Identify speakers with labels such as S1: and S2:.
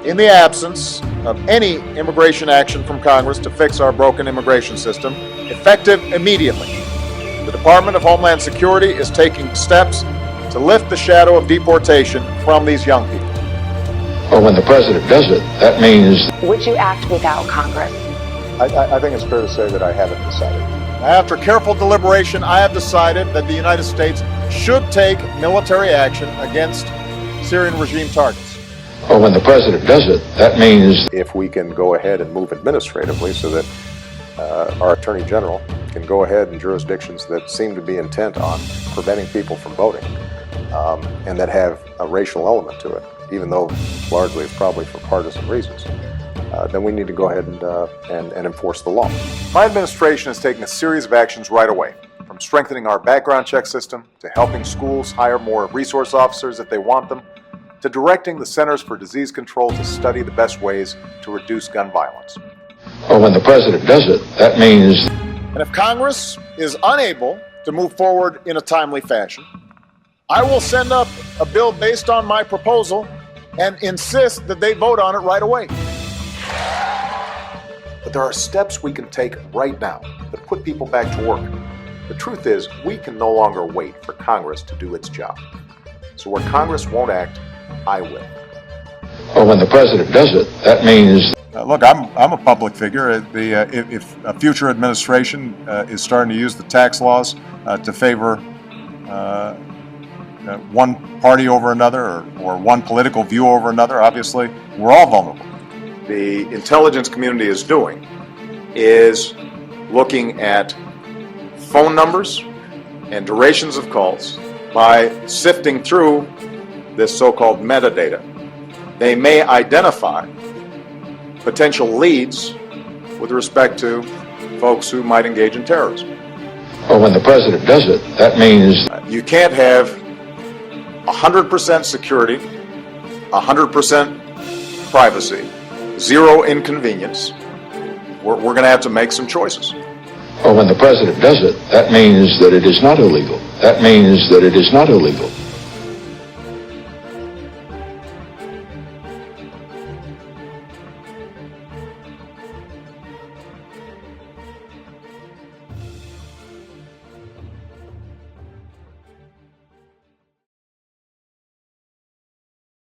S1: In the absence of any immigration action from Congress to fix our broken immigration system, effective immediately, the Department of Homeland Security is taking steps to lift the shadow of deportation from these young people.
S2: Well, when the president does it, that means...
S3: Would you act without Congress?
S4: I think it's fair to say that I haven't decided.
S1: After careful deliberation, I have decided that the United States should take military action against Syrian regime targets.
S2: Well, when the president does it, that means...
S4: If we can go ahead and move administratively so that our Attorney General can go ahead in jurisdictions that seem to be intent on preventing people from voting and that have a racial element to it, even though largely it's probably for partisan reasons, then we need to go ahead and enforce the law.
S1: My administration has taken a series of actions right away, from strengthening our background check system, to helping schools hire more resource officers if they want them, to directing the Centers for Disease Control to study the best ways to reduce gun violence.
S2: Well, when the president does it, that means...
S1: And if Congress is unable to move forward in a timely fashion, I will send up a bill based on my proposal and insist that they vote on it right away. But there are steps we can take right now that put people back to work. The truth is, we can no longer wait for Congress to do its job. So where Congress won't act, I will.
S2: Well, when the president does it, that means...
S1: Look, I'm a public figure. If a future administration is starting to use the tax laws to favor one party over another or one political view over another, obviously, we're all vulnerable. The intelligence community is doing is looking at phone numbers and durations of calls by sifting through this so-called metadata. They may identify potential leads with respect to folks who might engage in terrorism.
S2: Well, when the president does it, that means...
S1: You can't have 100% security, 100% privacy, zero inconvenience. We're going to have to make some choices.
S2: Well, when the president does it, that means that it is not illegal. That means that it is not illegal.